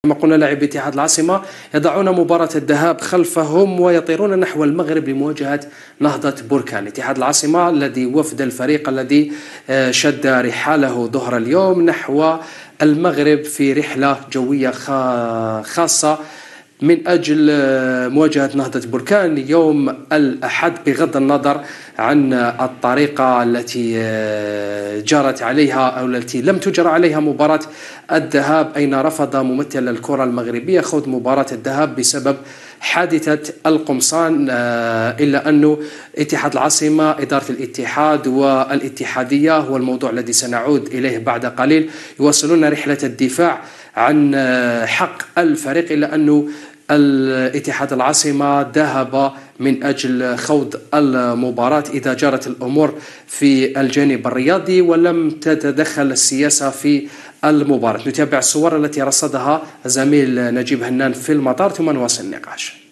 كما قلنا لاعبي اتحاد العاصمة يضعون مباراة الذهاب خلفهم ويطيرون نحو المغرب لمواجهة نهضة بركان. اتحاد العاصمة الذي وفد الفريق الذي شد رحاله ظهر اليوم نحو المغرب في رحلة جوية خاصة من أجل مواجهة نهضة بركان يوم الأحد، بغض النظر عن الطريقة التي جرت عليها أو التي لم تجرى عليها مباراة الذهاب، أين رفض ممثل الكرة المغربية خوض مباراة الذهاب بسبب حادثة القمصان. إلا أن اتحاد العاصمة، إدارة الاتحاد والاتحادية، هو الموضوع الذي سنعود إليه بعد قليل، يواصلون رحلة الدفاع عن حق الفريق، إلا أنه الاتحاد العاصمة ذهب من أجل خوض المباراة إذا جرت الأمور في الجانب الرياضي ولم تتدخل السياسة في المباراة. نتابع الصور التي رصدها زميل نجيب هنان في المطار ثم نواصل النقاش.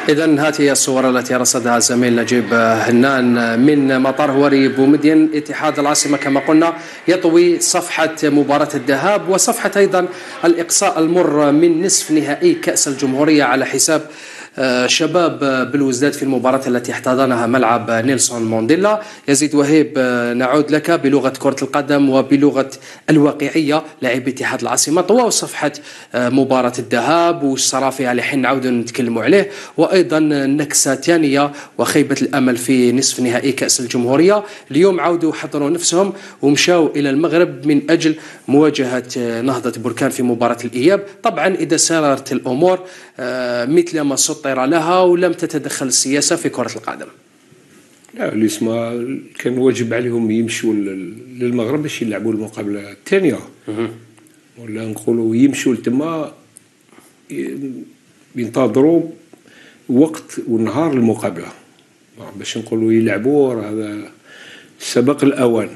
إذن هذه الصور التي رصدها زميل نجيب هنان من مطار هوري بومدين. اتحاد العاصمة كما قلنا يطوي صفحة مباراة الذهاب وصفحة أيضا الإقصاء المر من نصف نهائي كأس الجمهورية على حساب شباب بلوزداد في المباراة التي احتضنها ملعب نيلسون مانديلا. يزيد وهيب، نعود لك بلغة كرة القدم وبلغة الواقعية. لاعبي اتحاد العاصمة طووا صفحة مباراة الذهاب والصرافي على حين نعود نتكلموا عليه، وأيضا نكسة ثانية وخيبة الأمل في نصف نهائي كأس الجمهورية. اليوم عودوا حضروا نفسهم ومشاوا إلى المغرب من أجل مواجهة نهضة بركان في مباراة الإياب. طبعا إذا سارت الأمور مثل ما سطر لها ولم تتدخل السياسة في كرة القدم. لا، اللي اسمها كان واجب عليهم يمشوا للمغرب باش يلعبوا المقابلة الثانية، ولا نقولوا يمشوا لتما ينتظروا وقت ونهار المقابلة باش نقولوا يلعبوا. هذا سبق الأوان.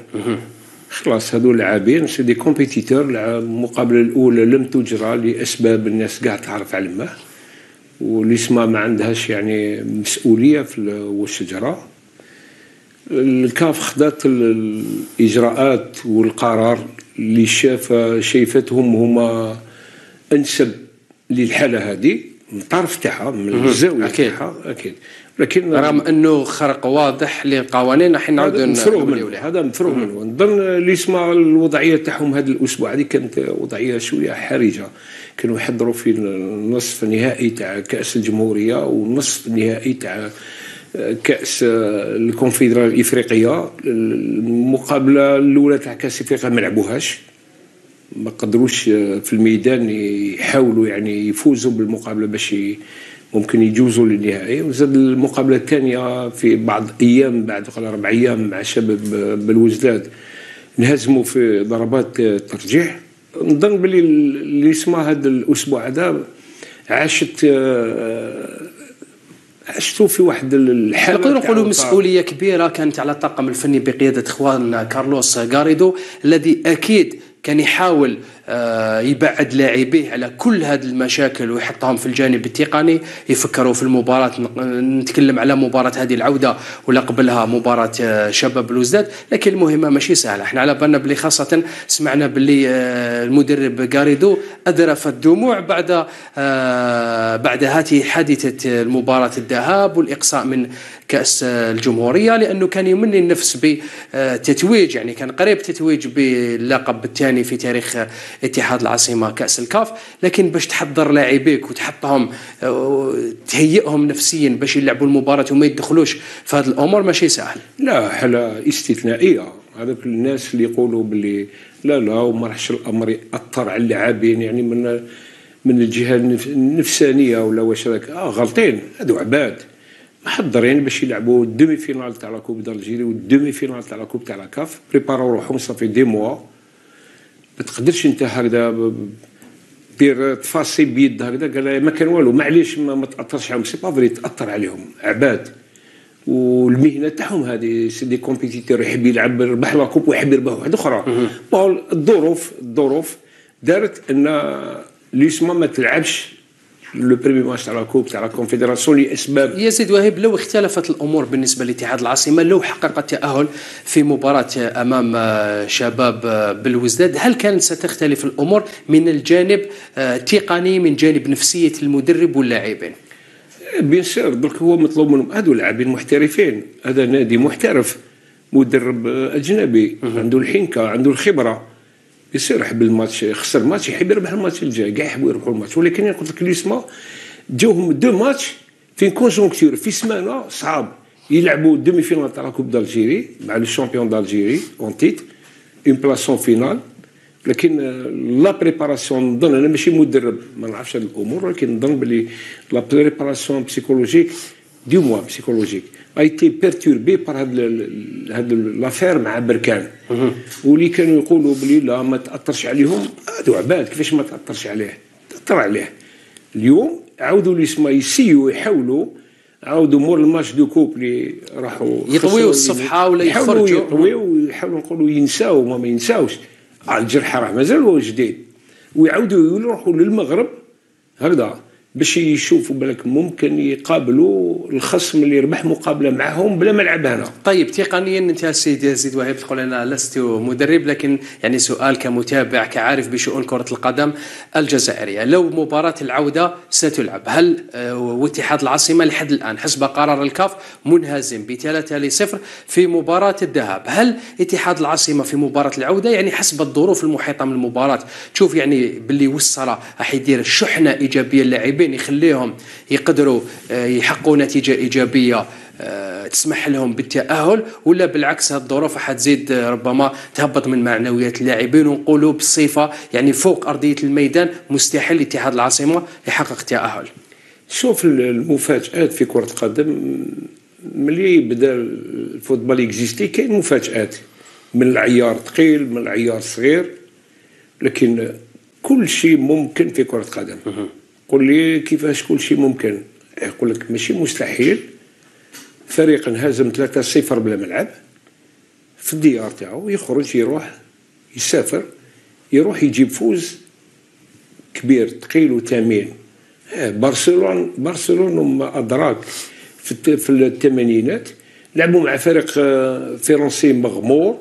خلاص هذو لاعبين سي دي كومبيتيتور. المقابلة الأولى لم تجرى لأسباب الناس قاع تعرف علمها، والاسما ما عندهاش يعني مسؤولية في والشجرة. الكاف خدات الإجراءات والقرار اللي شايفتهم هما أنسب للحالة هذه من الطرف تاعها، من الزاوية تاعها أكيد. لكن رغم انه خرق واضح للقوانين راح نعود هذا مفروغ منه. نظن اللي اسمها الوضعيه تاعهم هذا الاسبوع هذه كانت وضعيه شويه حرجه. كانوا يحضروا في النصف النهائي تاع كاس الجمهوريه والنصف النهائي تاع كاس الكونفدراليه الافريقيه. المقابله الاولى تاع كاس افريقيا ما لعبوهاش، ما قدروش في الميدان يحاولوا يعني يفوزوا بالمقابله باش ممكن يجوزوا للنهائي. وزاد المقابله الثانيه في بعض ايام بعد 4 ايام مع شباب بلوزداد انهزموا في ضربات ترجيح. نظن بلي اللي اسمها هذا الاسبوع هذا عشتوا في واحد الحاله. نقولوا مسؤوليه كبيره كانت على الطاقم الفني بقياده اخوان كارلوس غاريدو، الذي اكيد كان يحاول يبعد لاعبيه على كل هذه المشاكل ويحطهم في الجانب التقني، يفكروا في المباراة. نتكلم على مباراة هذه العودة ولا قبلها مباراة شباب بلوزداد، لكن المهمة ماشي سهلة. احنا على بالنا بلي خاصة سمعنا بلي المدرب غاريدو أذرف الدموع بعد هذه حادثة المباراة الذهاب والإقصاء من كأس الجمهورية، لأنه كان يمني النفس بتتويج، يعني كان قريب تتويج باللقب الثاني في تاريخ اتحاد العاصمة كأس الكاف. لكن باش تحضر لاعبيك وتحطهم تهيئهم نفسيا باش يلعبوا المباراة وما يدخلوش في هذه الأمور ماشي سهل. لا، حالة استثنائية. هذوك الناس اللي يقولوا باللي لا وما راحش الأمر يأثر على اللاعبين، يعني من الجهة النفسانية ولا واش راك غلطين. هادو عباد محضرين باش يلعبوا الدومي فينال تاع لا كوب دالجيري والدومي فينال تاع لا كوب تاع لا كاف، بريباراو روحهم صافي دي موا. ما تقدرش انت هكذا دير تفاصي بيد هكذا قال ما كان والو، معليش ما تاثرش عليهم. سي با فري، تاثر عليهم عباد، والمهنه تاعهم هذه. سي دي كومبيتيتور، يحب يلعب يربح لا كوب ويحب يربح واحده اخرى. الظروف دارت ان ليسما ما تلعبش لو بريمي ماتش تاع لا كوب تاع لا كونفدراسيون لاسباب. يزيد وهيب، لو اختلفت الامور بالنسبه لاتحاد العاصمه، لو حقق التاهل في مباراه امام شباب بالوزداد، هل كانت ستختلف الامور من الجانب التقني، من جانب نفسيه المدرب واللاعبين؟ بيان سير، درك هو مطلوب منهم هذو لاعبين محترفين. هذا نادي محترف، مدرب اجنبي عنده الحنكه، عنده الخبره. يصير يحب الماتش، خسر ماتش يحب يربح الماتش الجاي، كاع يحبوا يربحوا الماتش. ولكن قلت لك ليسما جاوهم دو ماتش في كونجونكتور، في سمانه صعاب. يلعبوا دومي فينال تاع لا كوب دالجيري مع الشامبيون دالجيري اون تيت اون بلاسون فينال. لكن لا بريباراسيون نظن، انا ماشي مدرب ما نعرفش هذه الامور، ولكن نظن بلي لا بريباراسيون بسيكولوجيك دو موا بسيكولوجيك a été perturbé par هاد لافير مع بركان. واللي كانوا يقولوا بلي لا ما تاثرش عليهم، هادو عباد. كيفاش ما تاثرش عليه؟ تاثر عليه. اليوم عاودوا ليسما يسيو يحاولوا، عاودوا مور الماتش دو كوب اللي راحوا يطويوا الصفحه ولا يخرجوا، يحاولوا نقولوا ينساو ما ينساوش. الجرح راه مازال هو جديد، ويعاودوا يروحوا للمغرب هكذا باش يشوفوا بالك ممكن يقابلوا الخصم اللي يربح مقابله معهم بلا ما نلعب هنا. طيب تقنيا انت السيد زيد وهيب تقول انا لست مدرب، لكن يعني سؤال كمتابع كعارف بشؤون كره القدم الجزائريه، لو مباراه العوده ستلعب، هل واتحاد العاصمه لحد الان حسب قرار الكاف منهزم ب3-0 في مباراه الذهاب، هل اتحاد العاصمه في مباراه العوده يعني حسب الظروف المحيطه من المباراه تشوف يعني باللي وصل راح يدير شحنه ايجابيه للاعبين يخليهم يقدروا يحققوا نتيجة إيجابية تسمح لهم بالتأهل، ولا بالعكس هذه الظروف حتزيد ربما تهبط من معنويات اللاعبين ونقولوا بالصفة يعني فوق أرضية الميدان مستحيل اتحاد العاصمة يحقق تأهل؟ شوف المفاجآت في كرة القدم ملي بدا الفوتبال اكزيستي كاين مفاجآت من العيار ثقيل من العيار صغير، لكن كل شيء ممكن في كرة القدم. قل لي كيفاش كل شيء ممكن؟ يقول لك ماشي مستحيل. فريق انهزم 3-0 بلا ملعب في الديار تاعو، يخرج يروح يسافر يروح يجيب فوز كبير ثقيل وثمين. برشلونة وما أدراك في الثمانينات لعبوا مع فريق فرنسي مغمور،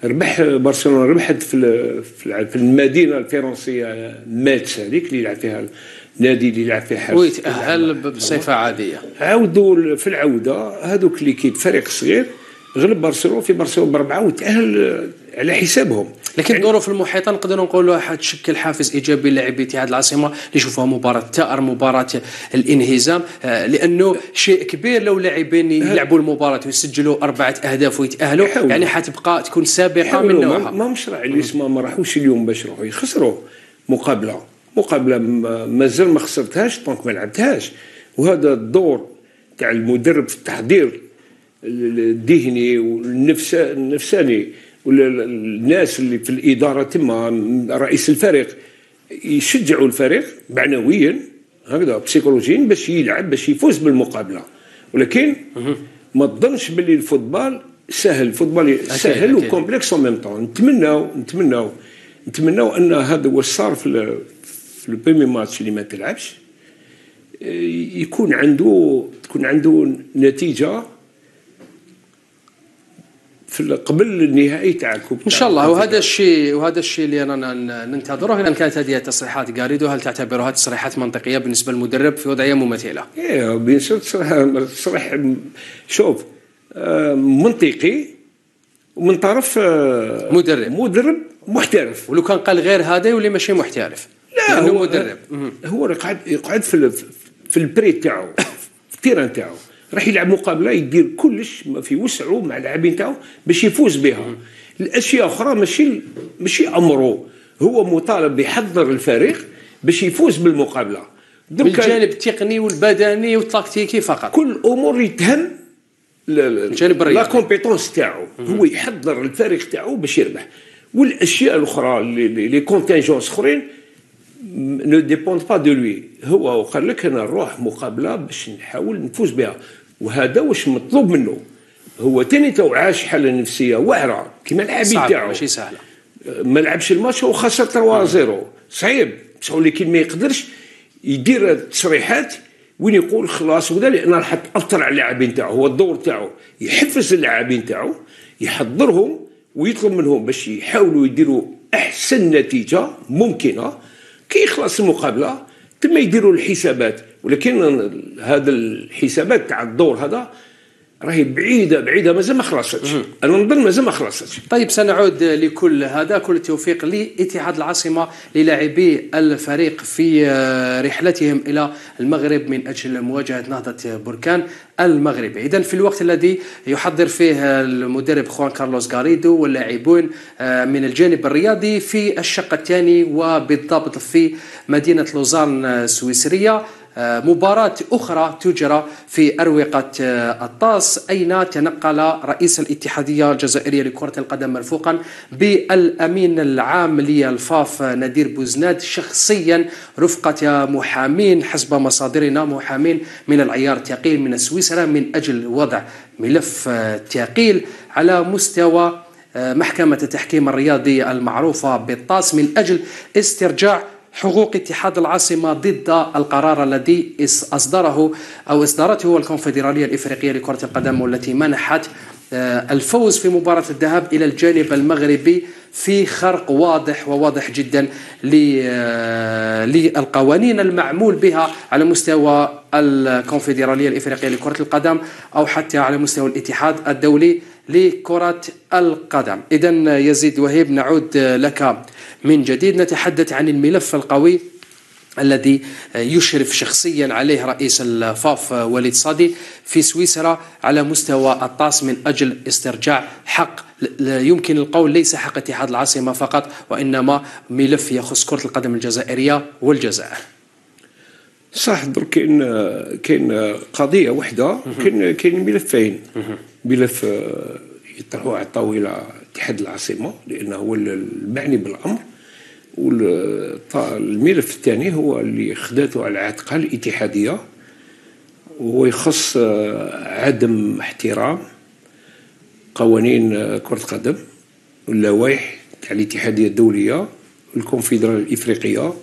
ربح برشلونة، ربحت في المدينة الفرنسية ماتش هذيك اللي يلعب فيها النادي اللي يلعب فيها حارس ويتأهل بصفة عادية. عاودوا في العودة هذوك اللي كيد فريق صغير غلب برشلونة في برشلونة ب4 وتأهل على حسابهم. لكن الظروف المحيطة نقدروا نقولوا حتشكل حافز إيجابي للاعبي اتحاد العاصمة ليشوفوها مباراة ثأر، مباراة الانهزام، لأنه شيء كبير لو لاعبين يلعبوا المباراة ويسجلوا 4 أهداف ويتأهلوا، يعني حتبقى تكون سابقة من نوعها. ما مشرع الاسم ما راحوش اليوم باش يروحوا يخسروا مقابلة مازال ما خسرتهاش طونك ما لعبتهاش. وهذا الدور تاع المدرب في التحضير الذهني والنفساني والناس اللي في الإدارة تما رئيس الفريق يشجعوا الفريق معنويا هكذا بسيكولوجيا باش يلعب باش يفوز بالمقابلة. ولكن ما تظنش باللي الفوتبال سهل، الفوتبال سهل وكومبلكس en même temps. نتمناو ان هذا هو صار في البريمي ماتش اللي ما تلعبش تكون عنده نتيجة قبل النهائي تاع كوب ان شاء الله. وهذا الشيء اللي انا ننتظره. ان كانت هذه تصريحات غاريدو، هل تعتبرها تصريحات منطقيه بالنسبه للمدرب في وضعيه مماثله؟ ايه بيان سور تصريح شوف منطقي ومن طرف مدرب محترف. ولو كان قال غير هذا يولي ماشي محترف. لا هو مدرب، هو يقعد في البري تاعو في التيران تاعو، راح يلعب مقابله يدير كلش ما في وسعه مع اللاعبين تاعو باش يفوز بها. الاشياء اخرى ماشي امره، هو مطالب بيحضر الفريق باش يفوز بالمقابله بالجانب التقني والبدني والتكتيكي فقط. كل امور يتهم الجانب الرياضي، لا كومبيتونس تاعو، هو يحضر الفريق تاعو باش يربح. والاشياء الاخرى لي كونتينجونس اخرين نو ديبوند با دو لوي. هو قال لك انا نروح مقابله باش نحاول نفوز بها، وهذا واش مطلوب منه. هو تاني تو عاش حاله نفسيه واعره كيما اللاعبين تاعو، ماشي سهله. ما لعبش الماتش وخسر 3-0 صعيب، بصح ولكن ما يقدرش يدير تصريحات وين يقول خلاص وذا، لان راح تاثر على اللاعبين تاعو. هو الدور تاعو يحفز اللاعبين تاعو، يحضرهم ويطلب منهم باش يحاولوا يديروا احسن نتيجه ممكنه كي يخلص المقابله، تم يديروا الحسابات. ولكن هذا الحسابات تاع الدور هذا راهي بعيده مازال ما خلصتش. انا نظن مازال ما خلصتش. طيب سنعود لكل هذا. كل التوفيق لاتحاد العاصمه للاعبي الفريق في رحلتهم الى المغرب من اجل مواجهه نهضه بركان المغربي. اذا في الوقت الذي يحضر فيه المدرب خوان كارلوس غاريدو واللاعبون من الجانب الرياضي في الشق الثاني، وبالضبط في مدينه لوزان السويسريه، مباراة أخرى تجرى في أروقة الطاس، أين تنقل رئيس الاتحادية الجزائرية لكرة القدم مرفوقا بالأمين العام للفاف نادير بوزناد شخصيا رفقة محامين حسب مصادرنا، محامين من العيار الثقيل من سويسرا، من أجل وضع ملف ثقيل على مستوى محكمة التحكيم الرياضي المعروفة بالطاس من أجل استرجاع حقوق اتحاد العاصمة ضد القرار الذي أصدرته الكونفدرالية الإفريقية لكرة القدم، والتي منحت الفوز في مباراة الذهاب إلى الجانب المغربي في خرق واضح جدا للقوانين المعمول بها على مستوى الكونفدرالية الإفريقية لكرة القدم، أو حتى على مستوى الاتحاد الدولي لكرة القدم. إذن يزيد وهيب، نعود لك من جديد. نتحدث عن الملف القوي الذي يشرف شخصيا عليه رئيس الفاف وليد صادي في سويسرا على مستوى الطاس من أجل استرجاع حق، يمكن القول ليس حق اتحاد العاصمة فقط، وإنما ملف يخص كرة القدم الجزائرية والجزائر. صح. درك كاين قضيه واحده، كاين ملفين. ملف يطرحوه على الطاوله اتحاد العاصمه لانه هو المعني بالامر، والملف الثاني هو اللي خداته على عاتقها الاتحاديه، وهو يخص عدم احترام قوانين كره القدم واللوائح تاع الاتحاديه الدوليه والكونفدراليه الافريقيه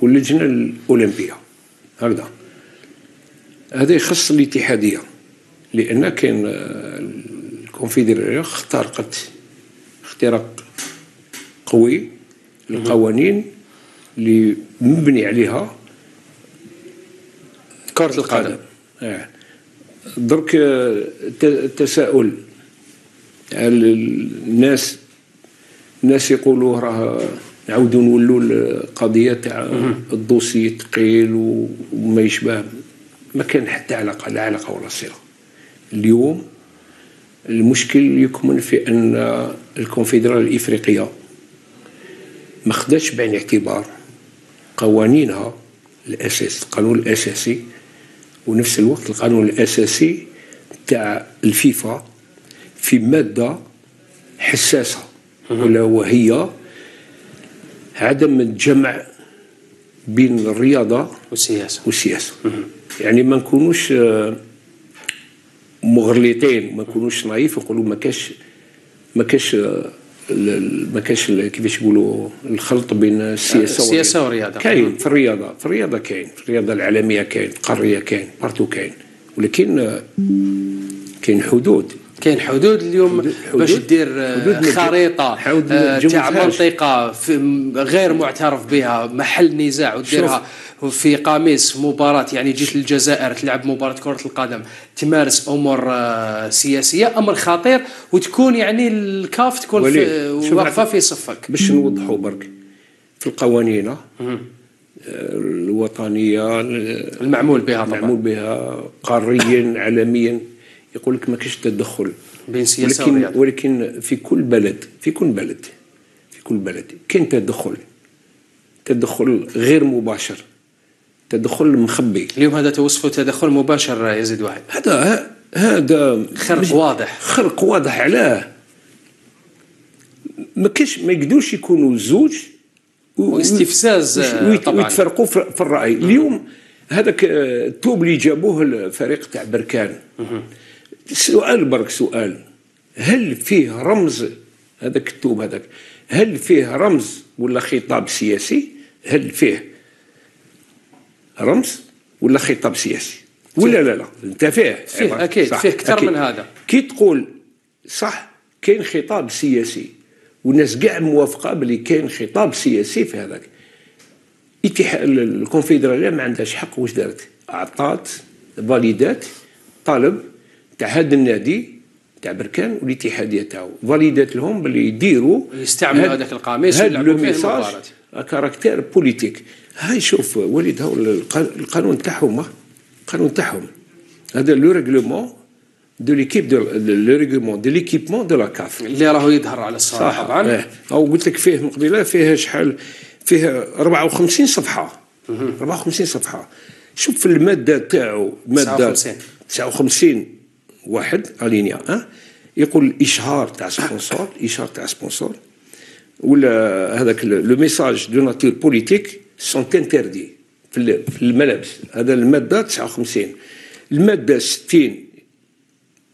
واللجنه الاولمبيه. هذا يخص الاتحاديه، لان كان الكونفدراليه اخترقت اختراق قوي القوانين اللي مبني عليها كرة القدم. درك التساؤل الناس يقولوا راه نعاودوا نولوا القضيه تاع الدوسي ثقيل وما يشبه. ما كان حتى علاقه، لا علاقه ولا صله. اليوم المشكل يكمن في ان الكونفدراليه الافريقيه ما خداتش بعين الاعتبار قوانينها الاساس، القانون الاساسي، ونفس الوقت القانون الاساسي تاع الفيفا في ماده حساسه، ولا وهي عدم الجمع بين الرياضه والسياسه. يعني ما نكونوش مغلطين، ما نكونوش نايف ونقولوا ما كاش كيفاش يقولوا الخلط بين السياسه والرياضه. كاين في الرياضه كاين في الرياضه العالميه كاين، القاريه كاين، بارتو كاين، ولكن كاين حدود كاين حدود اليوم باش دير خريطه تاع منطقه غير معترف بها محل نزاع وديرها في قميص مباراة، يعني جيت للجزائر تلعب مباراة كرة القدم تمارس أمور سياسية، أمر خطير، وتكون يعني الكاف تكون واقفة في صفك. باش نوضحوا برك في القوانين الوطنية المعمول بها طبعا، المعمول بها قاريا عالميا، يقول لك ما كاينش تدخل بين سياسة ورياضة، ولكن في كل بلد كاين تدخل غير مباشر، تدخل مخبي. اليوم هذا توصفه تدخل مباشر يزيد واحد، هذا خرق واضح علاه ما يقدروش يكونوا زوج واستفزاز طبعا ويتفرقوا في الرأي. اليوم هذاك التوب اللي جابوه الفريق تاع بركان، سؤال هل فيه رمز هذاك التوب هذاك، هل فيه رمز ولا خطاب سياسي؟ هل فيه رمز ولا خطاب سياسي ولا لا انت فيه اكيد فيه اكثر من هذا. كي تقول صح كاين خطاب سياسي والناس كاع موافقه بلي كاين خطاب سياسي في هذاك، الكونفدراليه ما عندهاش حق. واش دارت؟ اعطات فاليدات طلب تاع هذا النادي تاع بركان والاتحاديه تاعو، فاليدات لهم باللي يديروا يستعملوا هذاك القميص ويلعبوا فيه المباراه كاركتير بوليتيك. هاي شوف وليد، هاو القانون تاعهم، هذا لو ريغلومون دو ليكيب لو ريغلومون دو ليكيبمون دو لا كاف اللي راهو يظهر على الصوره طبعا. او قلت لك فيه من قبيله فيه شحال، فيه 54 صفحه 54 صفحه. شوف في الماده تاعو، ماده 59 واحد الينيا يقول اشهار تاع سبونسور ولا هذاك لو ميساج دو ناتور بوليتيك سون انتردي في الملابس. هذا الماده 59. الماده 60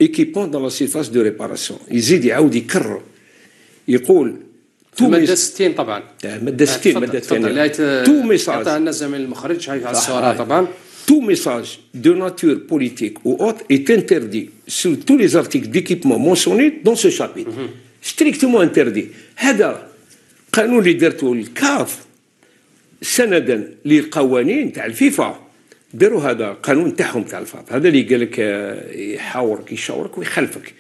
ايكيبون دون لا سيرفاس دو ريباراسيون، يزيد يعاود يكرر يقول الماده 60 طبعا، ماده 60 ماده ثانيه تو ميساج عطاها لنا الزميل المخرج شايف على الصوره طبعا. Tout message de nature politique ou autre est interdit sur tous les articles d'équipement mentionnés dans ce chapitre. Strictement interdit. هذا قانون اللي درته الكاف سندا للقوانين تاع الفيفا، داروا هذا قانون تاعهم تاع الفاف، هذا اللي قال لك يشاورك ويخلفك.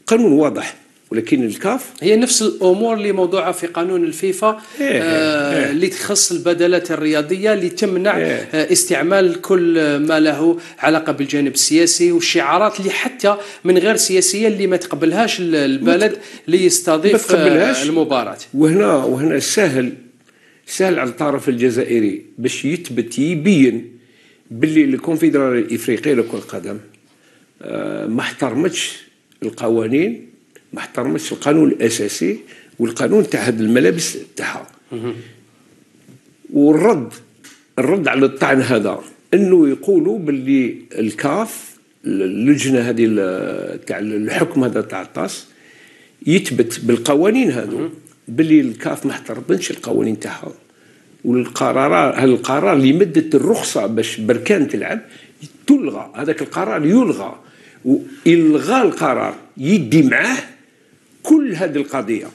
قانون واضح، ولكن الكاف هي نفس الامور اللي موضوعه في قانون الفيفا اللي تخص البدلات الرياضيه اللي تمنع استعمال كل ما له علاقه بالجانب السياسي، والشعارات اللي حتى من غير سياسيه اللي ما تقبلهاش البلد اللي يستضيف المباراه. وهنا سهل على الطرف الجزائري باش يثبت يبين باللي الكونفدراليه الافريقيه لكره القدم ما احترمتش القوانين، ما احترمتش القانون الاساسي والقانون تاع هذه الملابس تاعها. والرد على الطعن هذا انه يقولوا باللي الكاف اللجنه هذه تاع الحكم هذا تاع الطاس يثبت بالقوانين هذو باللي الكاف ما احترمتش القوانين تاعها، القرار اللي مدت الرخصه باش بركان تلعب تلغى، هذاك القرار يلغى، والغاء القرار يدي معاه كل هذه القضيه.